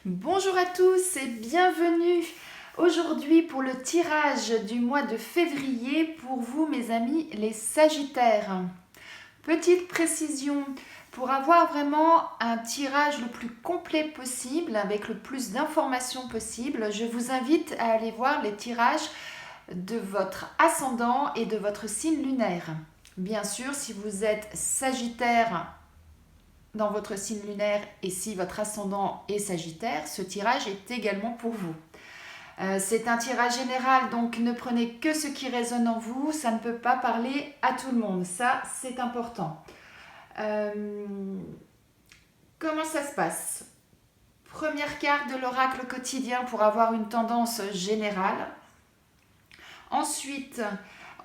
Bonjour à tous et bienvenue aujourd'hui pour le tirage du mois de février pour vous mes amis les Sagittaires. Petite précision, pour avoir vraiment un tirage le plus complet possible avec le plus d'informations possible, je vous invite à aller voir les tirages de votre ascendant et de votre signe lunaire. Bien sûr, si vous êtes Sagittaire dans votre signe lunaire et si votre ascendant est Sagittaire, ce tirage est également pour vous. C'est un tirage général, donc ne prenez que ce qui résonne en vous, ça ne peut pas parler à tout le monde, ça c'est important. Comment ça se passe? Première carte de l'oracle quotidien pour avoir une tendance générale. Ensuite,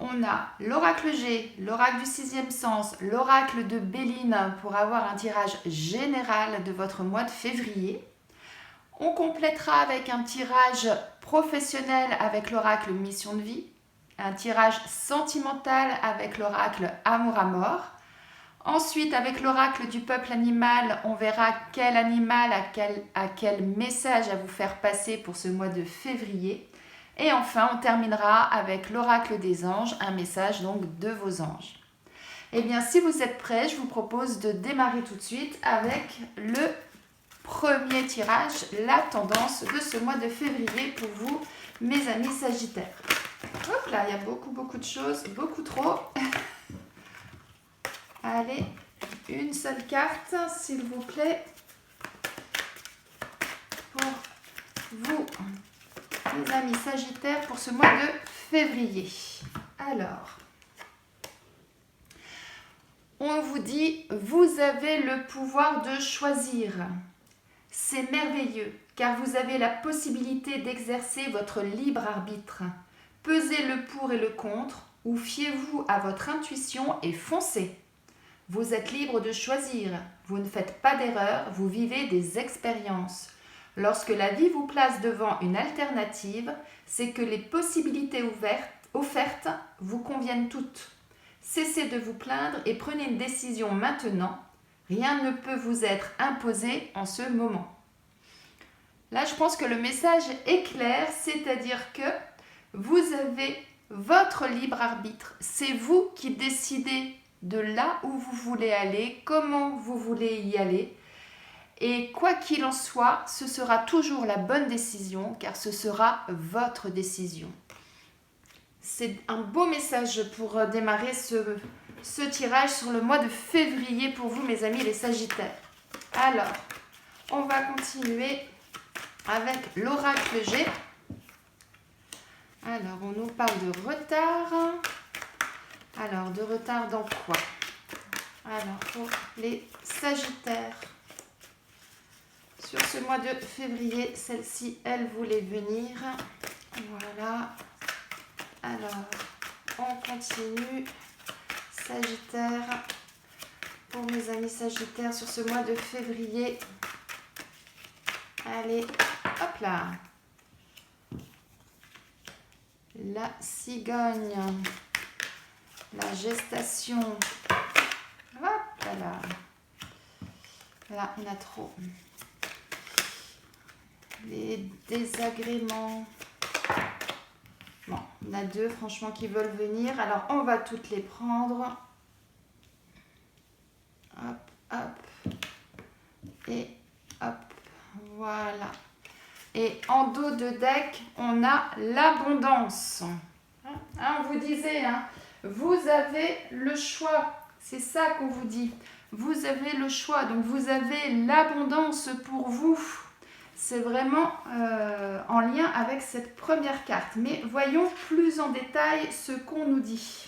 on a l'oracle G, l'oracle du sixième sens, l'oracle de Béline pour avoir un tirage général de votre mois de février. On complétera avec un tirage professionnel avec l'oracle mission de vie, un tirage sentimental avec l'oracle amour à mort. Ensuite, avec l'oracle du peuple animal, on verra quel animal a quel message à vous faire passer pour ce mois de février. Et enfin, on terminera avec l'oracle des anges, un message donc de vos anges. Eh bien, si vous êtes prêts, je vous propose de démarrer tout de suite avec le premier tirage, la tendance de ce mois de février pour vous, mes amis Sagittaires. Hop là, il y a beaucoup de choses, beaucoup trop. Allez, une seule carte, s'il vous plaît, pour vous, mes amis Sagittaires, pour ce mois de février. Alors, on vous dit, vous avez le pouvoir de choisir. C'est merveilleux, car vous avez la possibilité d'exercer votre libre arbitre. Pesez le pour et le contre, ou fiez-vous à votre intuition et foncez. Vous êtes libre de choisir, vous ne faites pas d'erreur, vous vivez des expériences. Lorsque la vie vous place devant une alternative, c'est que les possibilités offertes vous conviennent toutes. Cessez de vous plaindre et prenez une décision maintenant. Rien ne peut vous être imposé en ce moment. Là, je pense que le message est clair, c'est-à-dire que vous avez votre libre arbitre. C'est vous qui décidez de là où vous voulez aller, comment vous voulez y aller. Et quoi qu'il en soit, ce sera toujours la bonne décision, car ce sera votre décision. C'est un beau message pour démarrer ce tirage sur le mois de février pour vous, mes amis les Sagittaires. Alors, on va continuer avec l'oracle G. Alors, on nous parle de retard. Alors, de retard dans quoi? Alors, pour les Sagittaires, sur ce mois de février, celle-ci, elle voulait venir. Voilà. Alors, on continue. Sagittaire, pour mes amis Sagittaires, sur ce mois de février. Allez, hop là. La cigogne. La gestation. Hop là là. Là, il y en a trop. Les désagréments. Bon, il y en a deux, franchement, qui veulent venir. Alors, on va toutes les prendre. Hop, hop. Et hop. Voilà. Et en dos de deck, on a l'abondance. On vous disait, vous avez le choix. C'est ça qu'on vous dit. Vous avez le choix. Donc, vous avez l'abondance pour vous. C'est vraiment en lien avec cette première carte. Mais voyons plus en détail ce qu'on nous dit.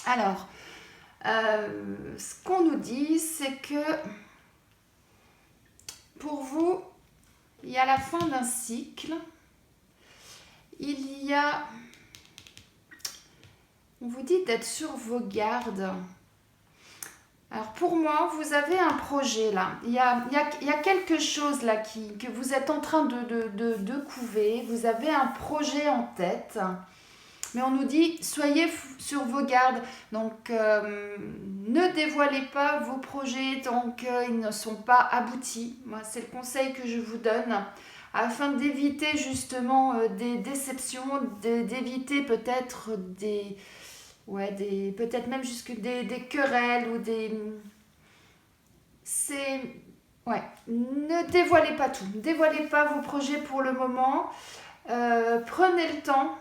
Alors, ce qu'on nous dit, c'est que pour vous, il y a la fin d'un cycle. Il y a... On vous dit d'être sur vos gardes. Alors pour moi, vous avez un projet là. Il y a quelque chose là que vous êtes en train de couver. Vous avez un projet en tête. Mais on nous dit, soyez sur vos gardes. Donc, ne dévoilez pas vos projets tant qu'ils ne sont pas aboutis. Moi, c'est le conseil que je vous donne, afin d'éviter justement des déceptions, d'éviter peut-être peut-être même jusque des querelles ou des... ne dévoilez pas tout. Ne dévoilez pas vos projets pour le moment. Prenez le temps,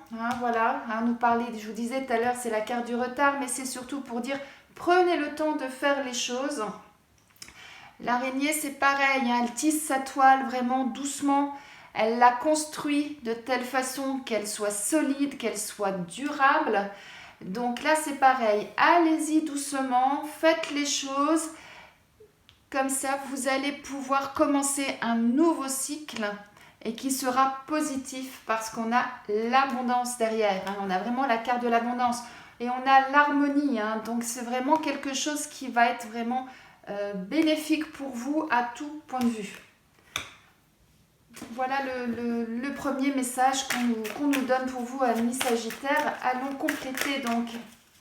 nous parler, je vous disais tout à l'heure, c'est la carte du retard, mais c'est surtout pour dire, prenez le temps de faire les choses. L'araignée, c'est pareil, elle tisse sa toile vraiment doucement, elle la construit de telle façon qu'elle soit solide, qu'elle soit durable. Donc là, c'est pareil, allez-y doucement, faites les choses, comme ça, vous allez pouvoir commencer un nouveau cycle et qui sera positif parce qu'on a l'abondance derrière. On a vraiment la carte de l'abondance et on a l'harmonie. Donc c'est vraiment quelque chose qui va être vraiment bénéfique pour vous à tout point de vue. Voilà le premier message qu'on nous donne pour vous, amis Sagittaire. Allons compléter donc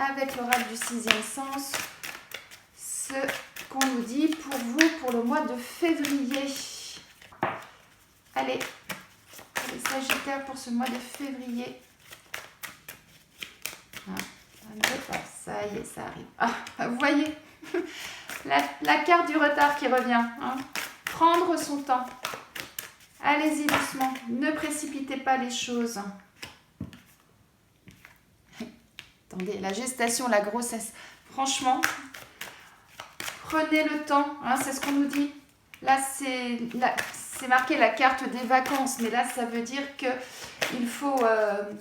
avec l'oracle du sixième sens ce qu'on nous dit pour vous pour le mois de février. Allez, les Sagittaires pour ce mois de février. Ça y est, ça arrive. Vous voyez, la carte du retard qui revient. Prendre son temps. Allez-y doucement. Ne précipitez pas les choses. Attendez, la gestation, la grossesse. Franchement, prenez le temps. C'est ce qu'on nous dit. Là, c'est marqué la carte des vacances, mais là, ça veut dire qu'il faut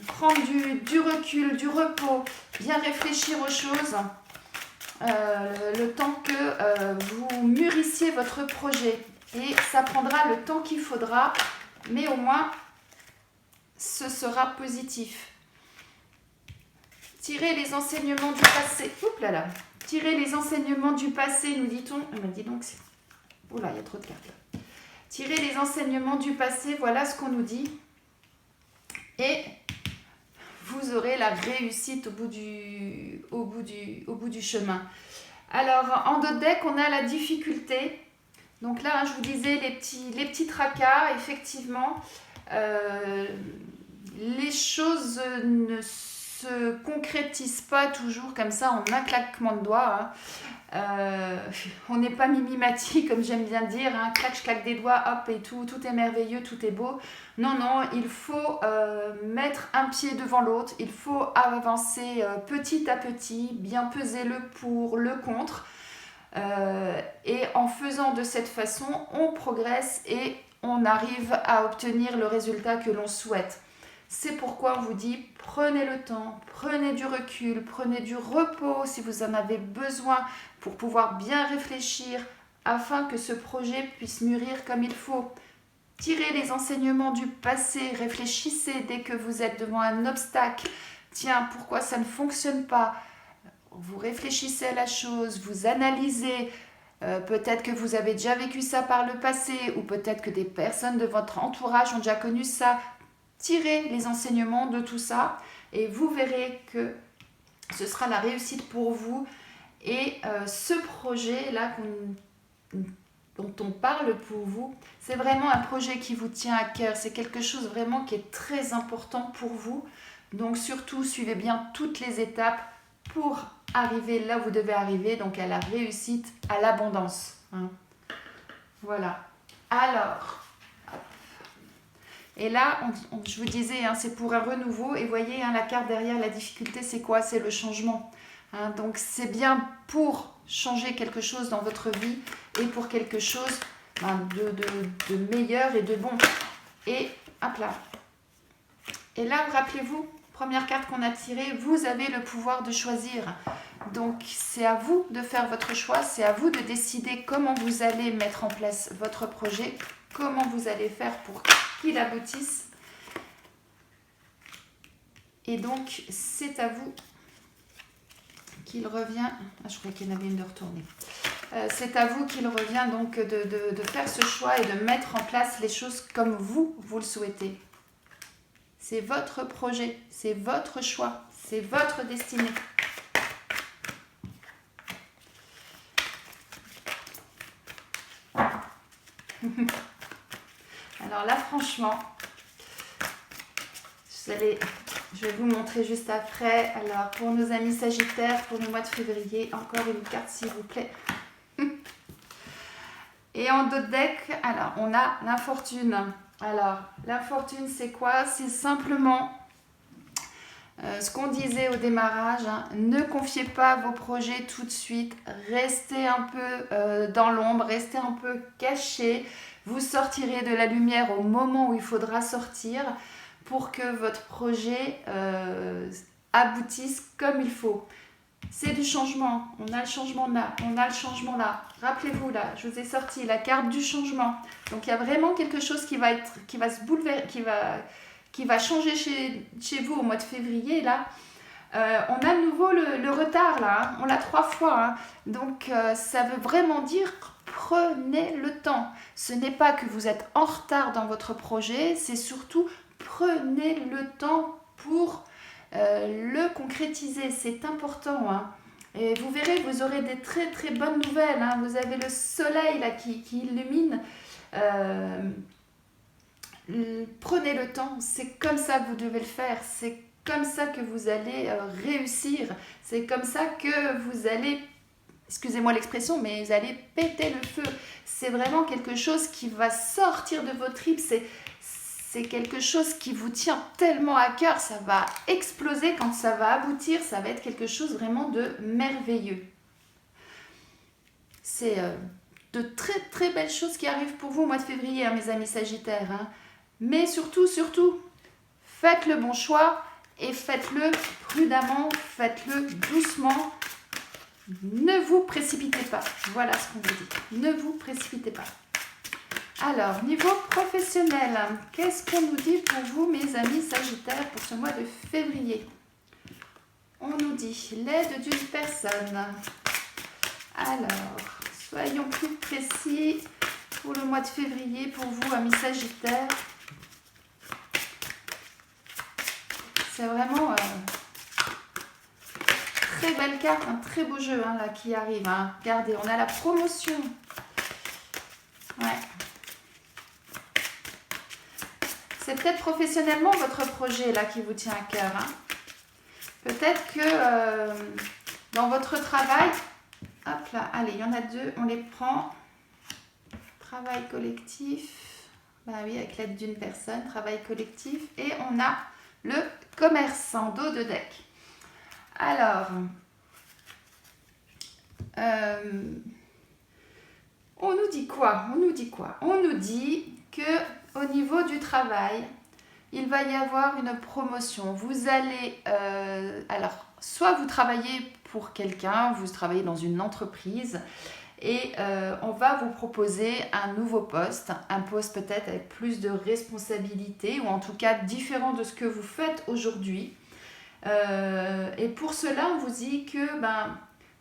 prendre du recul, du repos, bien réfléchir aux choses, le temps que vous mûrissiez votre projet. Et ça prendra le temps qu'il faudra, mais au moins, ce sera positif. Tirez les enseignements du passé. Oups là là. Tirez les enseignements du passé, nous dit-on. Dis donc, c'est... Oula, il y a trop de cartes là. Tirez les enseignements du passé, voilà ce qu'on nous dit. Et vous aurez la réussite au bout du chemin. Alors, en dos de deck, on a la difficulté. Donc là, je vous disais, les petits tracas, effectivement, les choses ne se concrétisent pas toujours comme ça en un claquement de doigts. On n'est pas mimimati, comme j'aime bien dire, clac, je claque des doigts, hop, et tout est merveilleux, tout est beau. Non, il faut mettre un pied devant l'autre, il faut avancer petit à petit, bien peser le pour, le contre. Et en faisant de cette façon, on progresse et on arrive à obtenir le résultat que l'on souhaite. C'est pourquoi on vous dit, prenez le temps, prenez du recul, prenez du repos si vous en avez besoin pour pouvoir bien réfléchir afin que ce projet puisse mûrir comme il faut. Tirez les enseignements du passé, réfléchissez dès que vous êtes devant un obstacle. Tiens, pourquoi ça ne fonctionne pas ? Vous réfléchissez à la chose, vous analysez. Peut-être que vous avez déjà vécu ça par le passé ou peut-être que des personnes de votre entourage ont déjà connu ça. Tirez les enseignements de tout ça et vous verrez que ce sera la réussite pour vous. Et ce projet-là dont on parle pour vous, c'est vraiment un projet qui vous tient à cœur. C'est quelque chose vraiment qui est très important pour vous. Donc surtout, suivez bien toutes les étapes pour arriver là où vous devez arriver, donc à la réussite, à l'abondance. Voilà. Alors... Et là, je vous disais, c'est pour un renouveau. Et voyez, la carte derrière, la difficulté, c'est quoi? C'est le changement. Donc, c'est bien pour changer quelque chose dans votre vie et pour quelque chose de meilleur et de bon. Et hop là. Et là, rappelez-vous, première carte qu'on a tirée, vous avez le pouvoir de choisir. Donc, c'est à vous de faire votre choix. C'est à vous de décider comment vous allez mettre en place votre projet, comment vous allez faire pour qu'il aboutisse. Et donc, c'est à vous qu'il revient... je crois qu'il y en avait une de retourner. C'est à vous qu'il revient donc de faire ce choix et de mettre en place les choses comme vous le souhaitez. C'est votre projet, c'est votre choix, c'est votre destinée. Alors là, franchement, je vais vous montrer juste après. Alors, pour nos amis Sagittaires, pour le mois de février, encore une carte, s'il vous plaît. Et en dos de deck, alors, on a l'infortune. Alors, l'infortune, c'est quoi? C'est simplement ce qu'on disait au démarrage. Hein. Ne confiez pas vos projets tout de suite. Restez un peu dans l'ombre, restez un peu caché. Vous sortirez de la lumière au moment où il faudra sortir pour que votre projet aboutisse comme il faut. C'est du changement. On a le changement là, on a le changement là. Rappelez-vous là, je vous ai sorti la carte du changement. Donc il y a vraiment quelque chose qui va se bouleverser, qui va changer chez vous au mois de février là. On a de nouveau le retard là, hein. On l'a 3 fois. Hein. Donc ça veut vraiment dire prenez le temps. Ce n'est pas que vous êtes en retard dans votre projet, c'est surtout prenez le temps pour le concrétiser. C'est important. Hein. Et vous verrez, vous aurez des très très bonnes nouvelles. Hein. Vous avez le soleil là qui illumine. Prenez le temps, c'est comme ça que vous devez le faire, c'est comme ça que vous allez réussir, c'est comme ça que vous allez, excusez-moi l'expression, mais vous allez péter le feu. C'est vraiment quelque chose qui va sortir de vos tripes, c'est quelque chose qui vous tient tellement à cœur, ça va exploser quand ça va aboutir, ça va être quelque chose vraiment de merveilleux. C'est de très très belles choses qui arrivent pour vous au mois de février, hein, mes amis Sagittaires. Hein. Mais surtout, faites le bon choix et faites-le prudemment, faites-le doucement. Ne vous précipitez pas. Voilà ce qu'on vous dit. Ne vous précipitez pas. Alors, niveau professionnel, qu'est-ce qu'on nous dit pour vous, mes amis Sagittaires, pour ce mois de février? On nous dit l'aide d'une personne. Alors, soyons plus précis pour le mois de février, pour vous, amis Sagittaires. C'est vraiment très belle carte, un très beau jeu hein, là, qui arrive. Hein. Regardez, on a la promotion. Ouais. C'est peut-être professionnellement votre projet là qui vous tient à cœur. Hein. Peut-être que dans votre travail, hop là, allez, il y en a 2, on les prend. Travail collectif, bah oui, avec l'aide d'une personne, travail collectif. Et on a le commerce en dos de deck. Alors, on nous dit quoi? On nous dit que au niveau du travail, il va y avoir une promotion. Vous allez, alors, soit vous travaillez pour quelqu'un, vous travaillez dans une entreprise et on va vous proposer un nouveau poste, un poste peut-être avec plus de responsabilités ou en tout cas différent de ce que vous faites aujourd'hui. Et pour cela, on vous dit que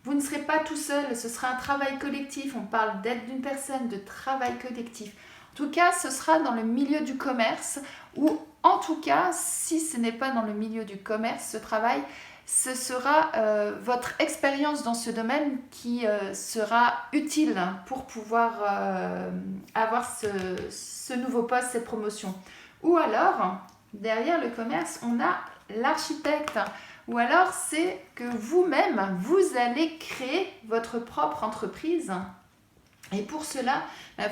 vous ne serez pas tout seul, ce sera un travail collectif. On parle d'aide d'une personne, de travail collectif. En tout cas, ce sera dans le milieu du commerce ou en tout cas, si ce n'est pas dans le milieu du commerce, ce travail, ce sera votre expérience dans ce domaine qui sera utile pour pouvoir avoir ce nouveau poste, cette promotion. Ou alors, derrière le commerce, on a l'architecte. Ou alors, c'est que vous-même, vous allez créer votre propre entreprise. Et pour cela,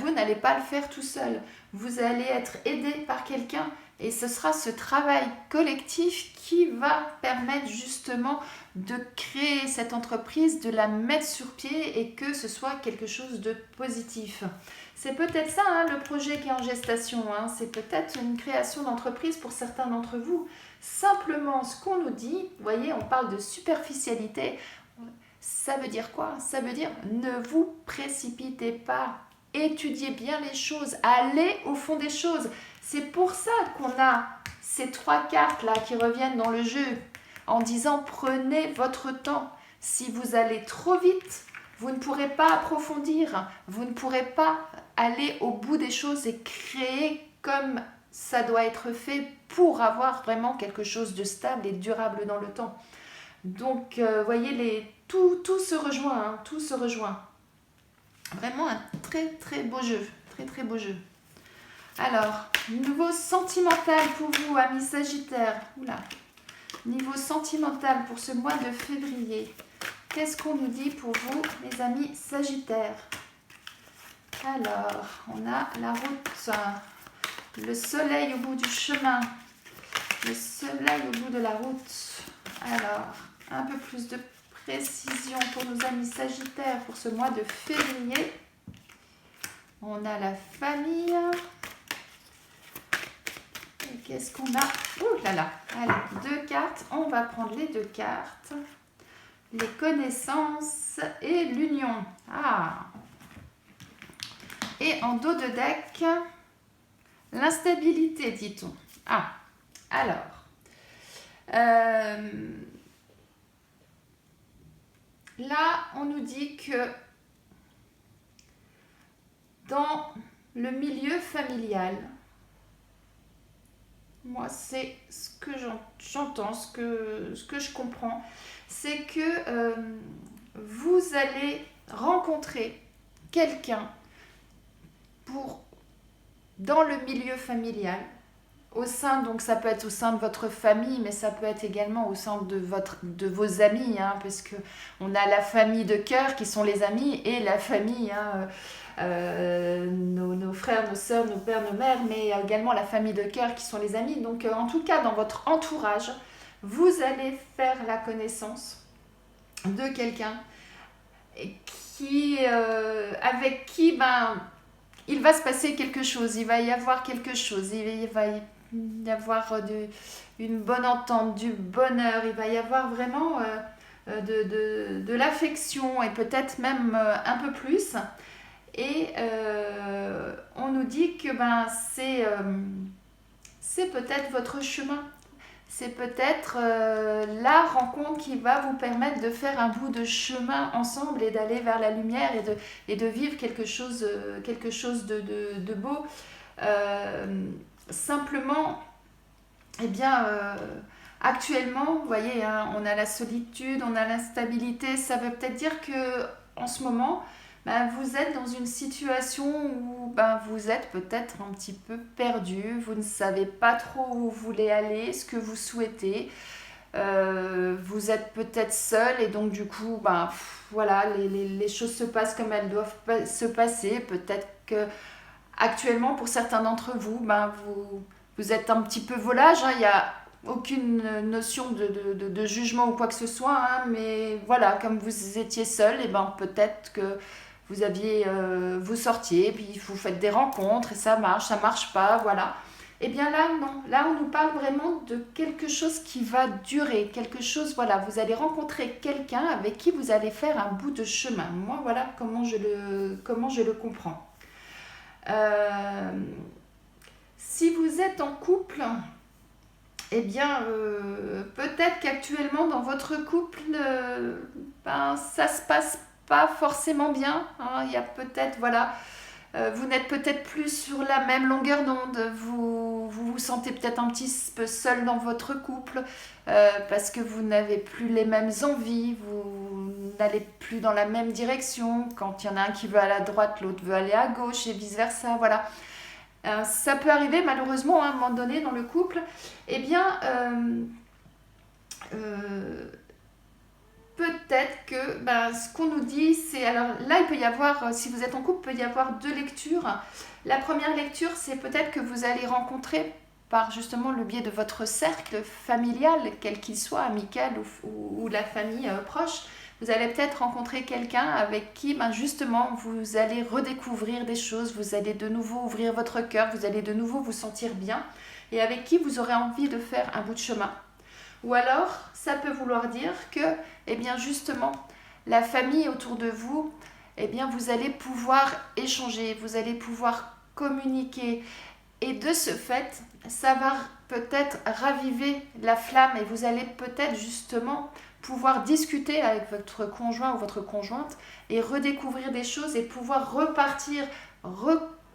vous n'allez pas le faire tout seul. Vous allez être aidé par quelqu'un. Et ce sera ce travail collectif qui va permettre justement de créer cette entreprise, de la mettre sur pied et que ce soit quelque chose de positif. C'est peut-être ça hein, le projet qui est en gestation. Hein. C'est peut-être une création d'entreprise pour certains d'entre vous. Simplement, ce qu'on nous dit, vous voyez, on parle de superficialité. Ça veut dire quoi? Ça veut dire ne vous précipitez pas. Étudiez bien les choses. Allez au fond des choses. C'est pour ça qu'on a ces 3 cartes là qui reviennent dans le jeu en disant prenez votre temps. Si vous allez trop vite, vous ne pourrez pas approfondir, vous ne pourrez pas aller au bout des choses et créer comme ça doit être fait pour avoir vraiment quelque chose de stable et durable dans le temps. Donc, voyez, tout se rejoint, hein, tout se rejoint. Vraiment un très très beau jeu, très très beau jeu. Alors, niveau sentimental pour vous, amis Sagittaires. Oula. Niveau sentimental pour ce mois de février. Qu'est-ce qu'on nous dit pour vous, mes amis Sagittaires? Alors, on a la route, le soleil au bout du chemin, le soleil au bout de la route. Alors, un peu plus de précision pour nos amis Sagittaires pour ce mois de février. On a la famille. Et qu'est-ce qu'on a? Ouh là là. Allez, 2 cartes. On va prendre les 2 cartes. Les connaissances et l'union. Ah. Et en dos de deck, l'instabilité, dit-on. Ah. Alors. Là, on nous dit que dans le milieu familial, moi, c'est ce que j'entends, ce que je comprends, c'est que vous allez rencontrer quelqu'un dans le milieu familial, au sein, donc ça peut être au sein de votre famille, mais ça peut être également au sein de vos amis, hein, parce que on a la famille de cœur qui sont les amis et la famille, hein, nos frères, nos sœurs, nos pères, nos mères, mais également la famille de cœur qui sont les amis. Donc en tout cas, dans votre entourage, vous allez faire la connaissance de quelqu'un avec qui il va se passer quelque chose, il va y avoir quelque chose, il va y avoir une bonne entente, du bonheur, il va y avoir vraiment de l'affection et peut-être même un peu plus. Et on nous dit que c'est peut-être votre chemin. C'est peut-être la rencontre qui va vous permettre de faire un bout de chemin ensemble et d'aller vers la lumière et de vivre quelque chose de beau. Simplement, eh bien, actuellement, vous voyez, hein, on a la solitude, on a l'instabilité. Ça veut peut-être dire que en ce moment, vous êtes dans une situation où vous êtes peut-être un petit peu perdu, vous ne savez pas trop où vous voulez aller, ce que vous souhaitez. Vous êtes peut-être seul et donc du coup, voilà, les choses se passent comme elles doivent se passer. Peut-être que actuellement, pour certains d'entre vous, vous êtes un petit peu volage, hein, il n'y a aucune notion de jugement ou quoi que ce soit, hein, mais voilà, comme vous étiez seul, et peut-être que vous sortiez, puis vous faites des rencontres et ça marche pas, voilà. Et bien là, non, là on nous parle vraiment de quelque chose qui va durer, quelque chose, voilà, vous allez rencontrer quelqu'un avec qui vous allez faire un bout de chemin. Moi, voilà comment je le comprends. Si vous êtes en couple, eh bien, peut-être qu'actuellement dans votre couple, ça se passe pas forcément bien, hein. Il y a peut-être, voilà, vous n'êtes peut-être plus sur la même longueur d'onde, vous sentez peut-être un petit peu seul dans votre couple, parce que vous n'avez plus les mêmes envies, vous n'allez plus dans la même direction. Quand il y en a un qui veut aller à droite, l'autre veut aller à gauche et vice-versa, voilà. Ça peut arriver malheureusement à un moment donné dans le couple. Eh bien, peut-être que ce qu'on nous dit, c'est... Alors là, il peut y avoir, si vous êtes en couple, il peut y avoir 2 lectures. La première lecture, c'est peut-être que vous allez rencontrer par justement le biais de votre cercle familial, quel qu'il soit, amical ou la famille proche. Vous allez peut-être rencontrer quelqu'un avec qui justement vous allez redécouvrir des choses, vous allez de nouveau ouvrir votre cœur, vous allez de nouveau vous sentir bien et avec qui vous aurez envie de faire un bout de chemin. Ou alors, ça peut vouloir dire que, eh bien justement, la famille autour de vous, eh bien vous allez pouvoir échanger, vous allez pouvoir communiquer. Et de ce fait, ça va peut-être raviver la flamme et vous allez peut-être justement pouvoir discuter avec votre conjoint ou votre conjointe et redécouvrir des choses et pouvoir repartir,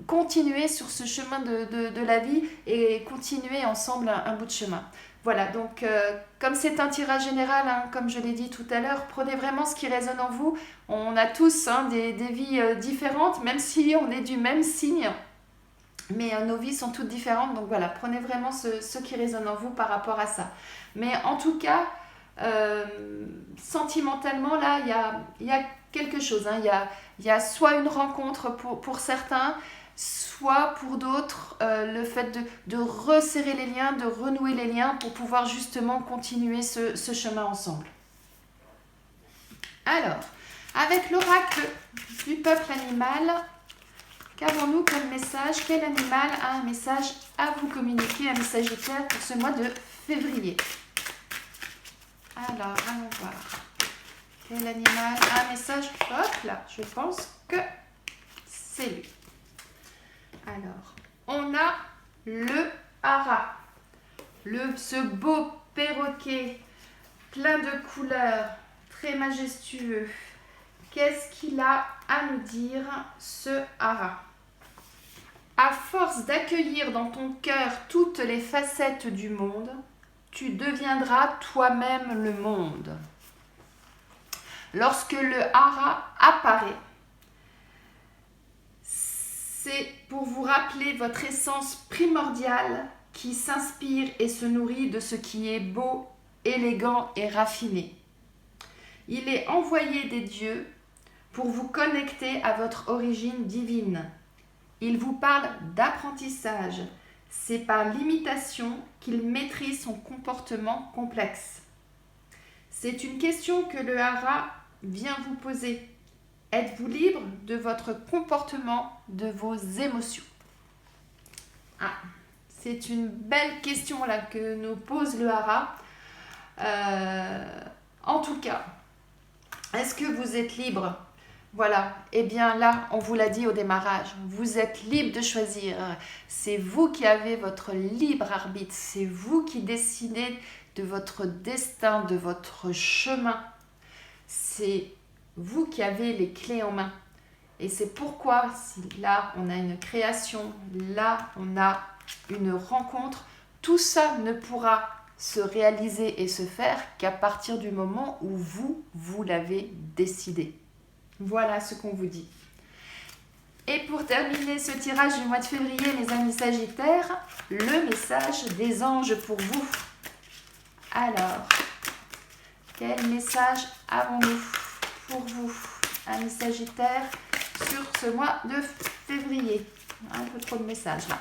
continuer sur ce chemin de la vie et continuer ensemble un bout de chemin. Voilà, donc comme c'est un tirage général, hein, comme je l'ai dit tout à l'heure, prenez vraiment ce qui résonne en vous. On a tous des vies différentes, même si on est du même signe, mais nos vies sont toutes différentes. Donc voilà, prenez vraiment ce qui résonne en vous par rapport à ça. Mais en tout cas, sentimentalement, là, il y a quelque chose. Hein. Il y a soit une rencontre pour certains, soit pour d'autres, le fait de resserrer les liens, de renouer les liens pour pouvoir justement continuer ce chemin ensemble. Alors, avec l'oracle du peuple animal, qu'avons-nous comme message? Quel animal a un message à vous communiquer, un Sagittaire pour ce mois de février? Alors, allons voir. Quel animal a un message? Hop là, je pense que c'est lui. Alors, on a le hara, ce beau perroquet plein de couleurs, très majestueux. Qu'est-ce qu'il a à nous dire, ce hara? À force d'accueillir dans ton cœur toutes les facettes du monde, tu deviendras toi-même le monde. Lorsque le hara apparaît, c'est pour vous rappeler votre essence primordiale qui s'inspire et se nourrit de ce qui est beau, élégant et raffiné. Il est envoyé des dieux pour vous connecter à votre origine divine. Il vous parle d'apprentissage. C'est par l'imitation qu'il maîtrise son comportement complexe. C'est une question que le hara vient vous poser. Êtes-vous libre de votre comportement, de vos émotions? Ah, c'est une belle question là que nous pose le hara. En tout cas, est-ce que vous êtes libre? Voilà, eh bien là, on vous l'a dit au démarrage, vous êtes libre de choisir. C'est vous qui avez votre libre arbitre, c'est vous qui décidez de votre destin, de votre chemin. C'est vous qui avez les clés en main. Et c'est pourquoi, si là, on a une création, là, on a une rencontre, tout ça ne pourra se réaliser et se faire qu'à partir du moment où vous l'avez décidé. Voilà ce qu'on vous dit. Et pour terminer ce tirage du mois de février, mes amis Sagittaires, le message des anges pour vous. Alors, quel message avons-nous pour vous, amis Sagittaires, sur ce mois de février? Un peu trop de messages là.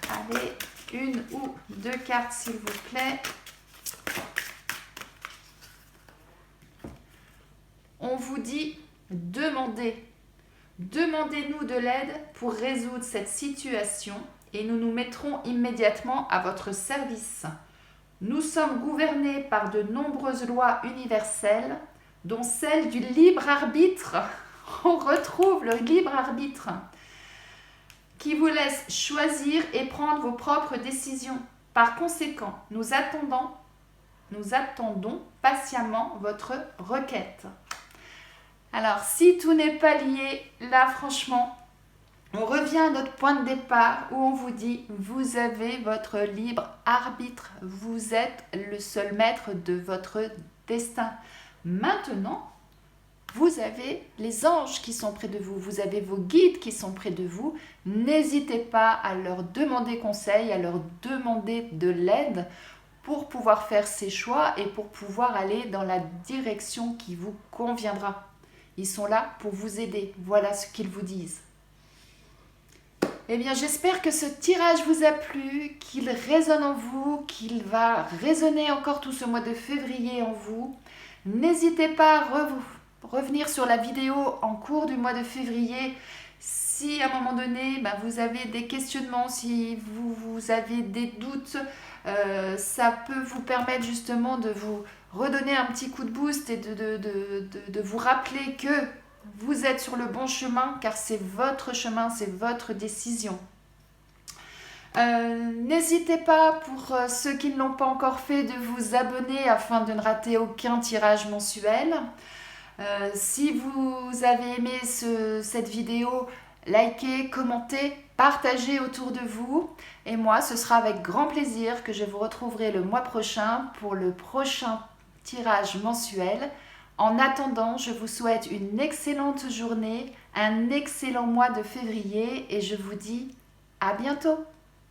Allez, une ou deux cartes s'il vous plaît. On vous dit demandez. Demandez-nous de l'aide pour résoudre cette situation et nous nous mettrons immédiatement à votre service. Nous sommes gouvernés par de nombreuses lois universelles, dont celle du libre arbitre. On retrouve le libre arbitre qui vous laisse choisir et prendre vos propres décisions. Par conséquent, nous attendons patiemment votre requête. Alors, si tout n'est pas lié, là, franchement, on revient à notre point de départ où on vous dit, vous avez votre libre arbitre. Vous êtes le seul maître de votre destin. Maintenant, vous avez les anges qui sont près de vous. Vous avez vos guides qui sont près de vous. N'hésitez pas à leur demander conseil, à leur demander de l'aide pour pouvoir faire ces choix et pour pouvoir aller dans la direction qui vous conviendra. Ils sont là pour vous aider. Voilà ce qu'ils vous disent. Eh bien, j'espère que ce tirage vous a plu, qu'il résonne en vous, qu'il va résonner encore tout ce mois de février en vous. N'hésitez pas à revenir sur la vidéo en cours du mois de février. Si à un moment donné, vous avez des questionnements, si vous avez des doutes, ça peut vous permettre justement de vous redonner un petit coup de boost et de vous rappeler que vous êtes sur le bon chemin car c'est votre chemin, c'est votre décision. N'hésitez pas, pour ceux qui ne l'ont pas encore fait, de vous abonner afin de ne rater aucun tirage mensuel. Si vous avez aimé cette vidéo, Likez, commentez, partagez autour de vous. Et moi, ce sera avec grand plaisir que je vous retrouverai le mois prochain pour le prochain tirage mensuel. En attendant, je vous souhaite une excellente journée, un excellent mois de février et je vous dis à bientôt.